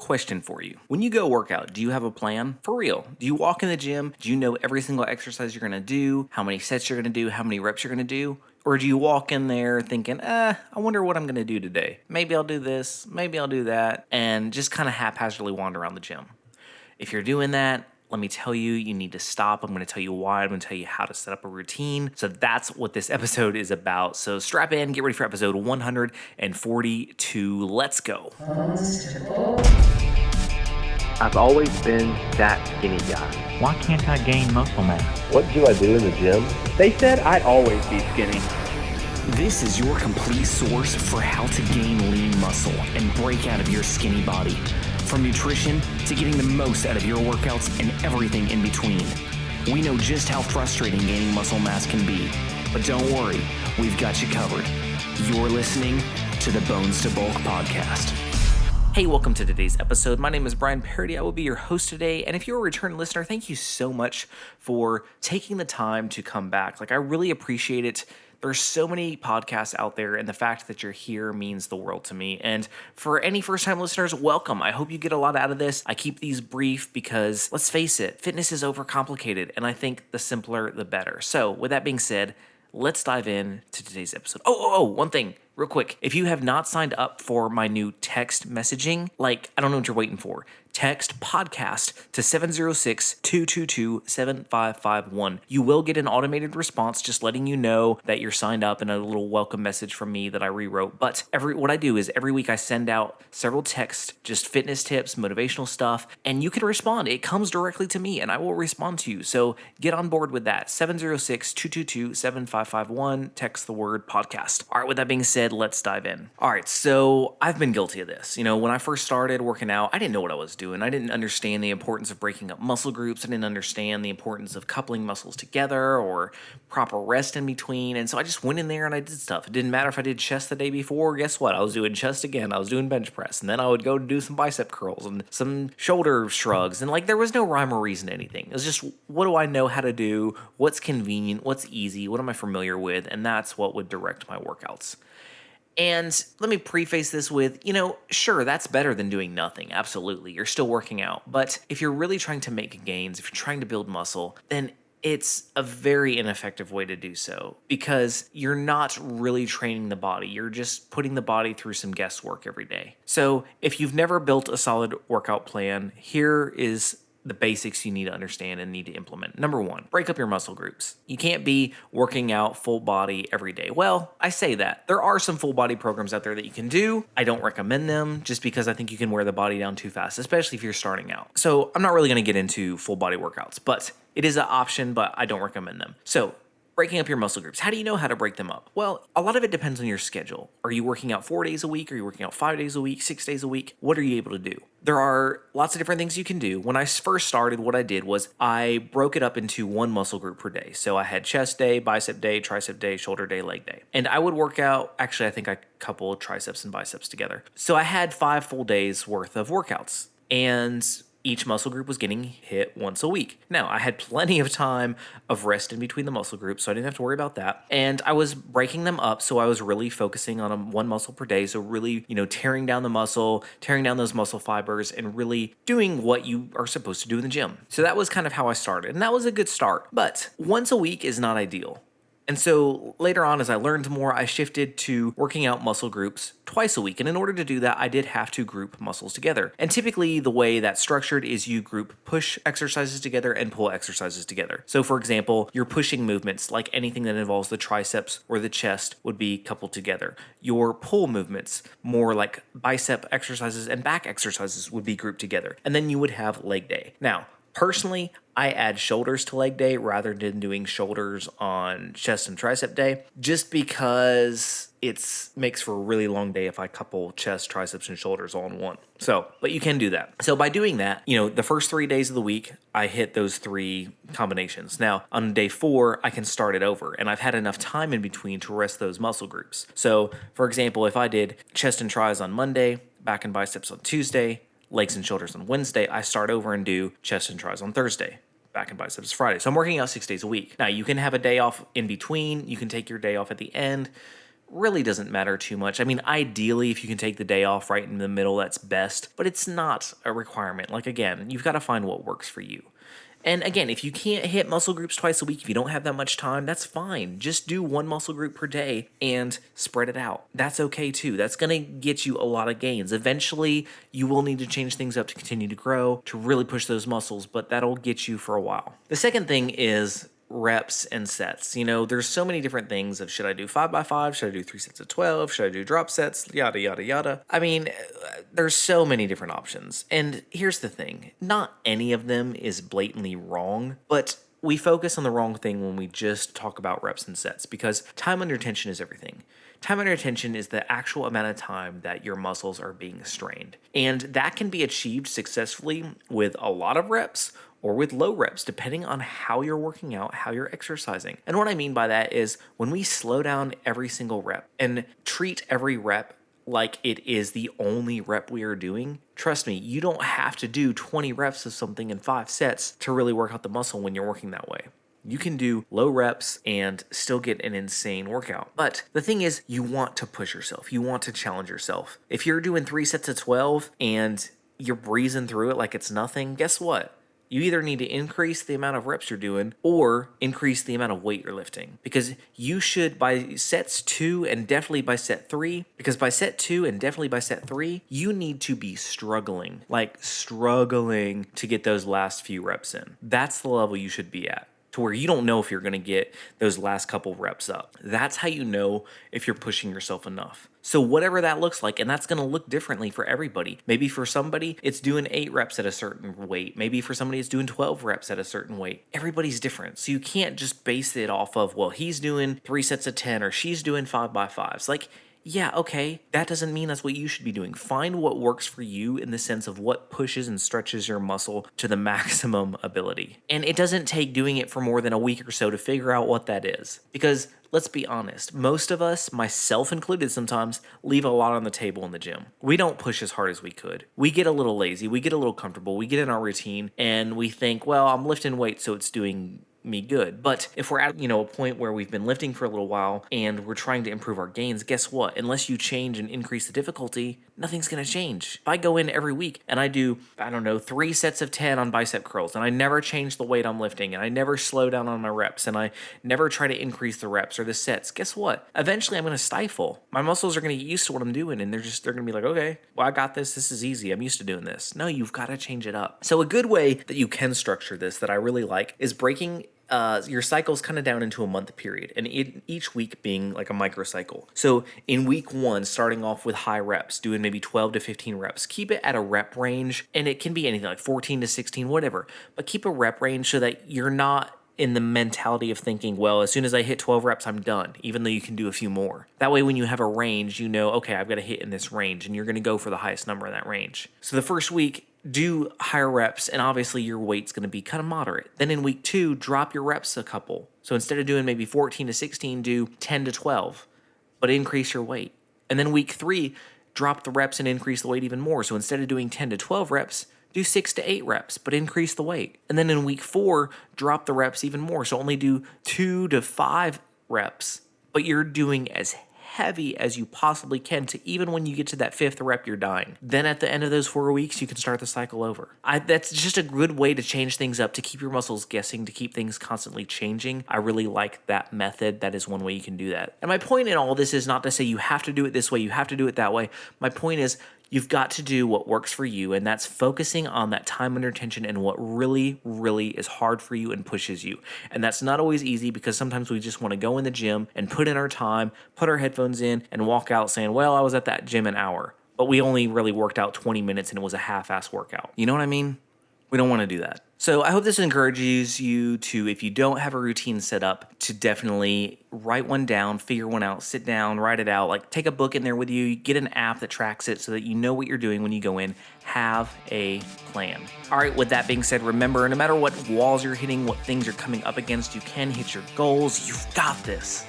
Question for you. When you go work out, do you have a plan? For real. Do you walk in the gym? Do you know every single exercise you're going to do? How many sets you're going to do? How many reps you're going to do? Or do you walk in there thinking, I wonder what I'm going to do today. Maybe I'll do this, maybe I'll do that, and just kind of haphazardly wander around the gym. If you're doing that, let me tell you, you need to stop. I'm going to tell you why. I'm going to tell you how to set up a routine. So that's what this episode is about. So strap in, get ready for episode 142. Let's go. I've always been that skinny guy. Why can't I gain muscle mass? What do I do in the gym? They said I'd always be skinny. This is your complete source for how to gain lean muscle and break out of your skinny body. From nutrition to getting the most out of your workouts and everything in between. We know just how frustrating gaining muscle mass can be, but don't worry, we've got you covered. You're listening to the Bones to Bulk podcast. Hey, welcome to today's episode. My name is Brian Parody. I will be your host today. And if you're a return listener, thank you so much for taking the time to come back. I really appreciate it. There's so many podcasts out there, and the fact that you're here means the world to me. And for any first-time listeners, welcome. I hope you get a lot out of this. I keep these brief because, let's face it, fitness is overcomplicated, and I think the simpler, the better. So, with that being said, let's dive in to today's episode. One thing, real quick. If you have not signed up for my new text messaging, I don't know what you're waiting for. Text podcast to 706-222-7551. You will get an automated response just letting you know that you're signed up and a little welcome message from me that I rewrote. But what I do is every week I send out several texts, just fitness tips, motivational stuff, and you can respond. It comes directly to me and I will respond to you. So get on board with that. 706-222-7551. Text the word podcast. All right, with that being said, let's dive in. All right, so I've been guilty of this. When I first started working out, I didn't know what I was doing. I didn't understand the importance of breaking up muscle groups. I didn't understand the importance of coupling muscles together or proper rest in between. And so I just went in there and I did stuff. It didn't matter if I did chest the day before. Guess what? I was doing chest again. I was doing bench press. And then I would go do some bicep curls and some shoulder shrugs. And there was no rhyme or reason to anything. It was just, what do I know how to do? What's convenient? What's easy? What am I familiar with? And that's what would direct my workouts. And let me preface this with, sure, that's better than doing nothing. Absolutely. You're still working out. But if you're really trying to make gains, if you're trying to build muscle, then it's a very ineffective way to do so because you're not really training the body. You're just putting the body through some guesswork every day. So if you've never built a solid workout plan, here is the basics you need to understand and need to implement. Number one, break up your muscle groups. You can't be working out full body every day. Well, I say that. There are some full body programs out there that you can do. I don't recommend them just because I think you can wear the body down too fast, especially if you're starting out. So I'm not really going to get into full body workouts, but it is an option, but I don't recommend them. So breaking up your muscle groups. How do you know how to break them up? Well, a lot of it depends on your schedule. Are you working out 4 days a week? Are you working out 5 days a week, 6 days a week? What are you able to do? There are lots of different things you can do. When I first started, what I did was I broke it up into one muscle group per day. So I had chest day, bicep day, tricep day, shoulder day, leg day. And I would work out, actually, I think I coupled triceps and biceps together. So I had 5 full days worth of workouts. And each muscle group was getting hit once a week. Now, I had plenty of time of rest in between the muscle groups, so I didn't have to worry about that. And I was breaking them up, so I was really focusing on one muscle per day. So really, tearing down the muscle, tearing down those muscle fibers, and really doing what you are supposed to do in the gym. So that was kind of how I started, and that was a good start. But once a week is not ideal. And so later on, as I learned more, I shifted to working out muscle groups twice a week. And in order to do that, I did have to group muscles together. And typically the way that's structured is you group push exercises together and pull exercises together. So for example, your pushing movements, like anything that involves the triceps or the chest, would be coupled together. Your pull movements, more like bicep exercises and back exercises, would be grouped together. And then you would have leg day. Now, personally, I add shoulders to leg day rather than doing shoulders on chest and tricep day, just because it makes for a really long day if I couple chest, triceps, and shoulders all in one. But you can do that. So by doing that, the first 3 days of the week, I hit those 3 combinations. Now, on day 4, I can start it over, and I've had enough time in between to rest those muscle groups. So, for example, if I did chest and tris on Monday, back and biceps on Tuesday, legs and shoulders on Wednesday, I start over and do chest and tris on Thursday, back and biceps Friday. So I'm working out 6 days a week. Now, you can have a day off in between. You can take your day off at the end. really doesn't matter too much. I mean, ideally, if you can take the day off right in the middle, that's best, but it's not a requirement. Like, again, you've got to find what works for you. And again, if you can't hit muscle groups twice a week, if you don't have that much time, that's fine. Just do one muscle group per day and spread it out. That's okay too. That's going to get you a lot of gains. Eventually, you will need to change things up to continue to grow, to really push those muscles, but that'll get you for a while. The second thing is reps and sets. You know, there's so many different things of should I do 5x5? Should I do 3 sets of 12? Should I do drop sets? Yada, yada, yada. I mean, there's so many different options. And here's the thing. Not any of them is blatantly wrong, but we focus on the wrong thing when we just talk about reps and sets because time under tension is everything. Time under tension is the actual amount of time that your muscles are being strained. And that can be achieved successfully with a lot of reps or with low reps, depending on how you're working out, how you're exercising. And what I mean by that is when we slow down every single rep and treat every rep like it is the only rep we are doing, trust me, you don't have to do 20 reps of something in 5 sets to really work out the muscle when you're working that way. You can do low reps and still get an insane workout. But the thing is, you want to push yourself. You want to challenge yourself. If you're doing 3 sets of 12 and you're breezing through it like it's nothing, guess what? You either need to increase the amount of reps you're doing or increase the amount of weight you're lifting. Because you should, by sets 2 and definitely by set 3, because by set 2 and definitely by set 3, you need to be struggling to get those last few reps in. That's the level you should be at, to where you don't know if you're going to get those last couple reps up. That's how you know if you're pushing yourself enough. So whatever that looks like, and that's going to look differently for everybody. Maybe for somebody, it's doing 8 reps at a certain weight. Maybe for somebody, it's doing 12 reps at a certain weight. Everybody's different. So you can't just base it off of, well, he's doing 3 sets of 10 or she's doing 5x5s. Like, yeah, okay, that doesn't mean that's what you should be doing. Find what works for you in the sense of what pushes and stretches your muscle to the maximum ability. And it doesn't take doing it for more than a week or so to figure out what that is. Because let's be honest, most of us, myself included sometimes, leave a lot on the table in the gym. We don't push as hard as we could. We get a little lazy, we get a little comfortable, we get in our routine, and we think, well, I'm lifting weights, so it's doing me good. But if we're at, a point where we've been lifting for a little while and we're trying to improve our gains, guess what? Unless you change and increase the difficulty, nothing's going to change. If I go in every week and I do, 3 sets of 10 on bicep curls and I never change the weight I'm lifting and I never slow down on my reps and I never try to increase the reps or the sets, guess what? Eventually I'm going to stifle. My muscles are going to get used to what I'm doing and they're going to be like, okay, well, I got this. This is easy. I'm used to doing this. No, you've got to change it up. So a good way that you can structure this that I really like is breaking your cycles kind of down into a month period, and each week being like a microcycle. So in week 1, starting off with high reps, doing maybe 12 to 15 reps. Keep it at a rep range, and it can be anything like 14 to 16, whatever. But keep a rep range so that you're not in the mentality of thinking, well, as soon as I hit 12 reps, I'm done, even though you can do a few more. That way, when you have a range, you know, okay, I've got to hit in this range, and you're going to go for the highest number in that range. So the first week, do higher reps, and obviously your weight's going to be kind of moderate. Then in week 2, drop your reps a couple. So instead of doing maybe 14 to 16, do 10 to 12, but increase your weight. And then week 3, drop the reps and increase the weight even more. So instead of doing 10 to 12 reps, do 6 to 8 reps, but increase the weight. And then in week 4, drop the reps even more. So only do 2 to 5 reps, but you're doing as heavy as you possibly can to even when you get to that 5th rep, you're dying. Then at the end of those 4 weeks, you can start the cycle over. That's just a good way to change things up, to keep your muscles guessing, to keep things constantly changing. I really like that method. That is one way you can do that. And my point in all this is not to say you have to do it this way, you have to do it that way. My point is, you've got to do what works for you, and that's focusing on that time under tension and what really, really is hard for you and pushes you. And that's not always easy because sometimes we just want to go in the gym and put in our time, put our headphones in, and walk out saying, well, I was at that gym an hour, but we only really worked out 20 minutes and it was a half-ass workout. You know what I mean? We don't want to do that. So I hope this encourages you to, if you don't have a routine set up, to definitely write one down, figure one out, sit down, write it out, like take a book in there with you, get an app that tracks it so that you know what you're doing when you go in. Have a plan. All right, with that being said, remember, no matter what walls you're hitting, what things you're coming up against, you can hit your goals. You've got this.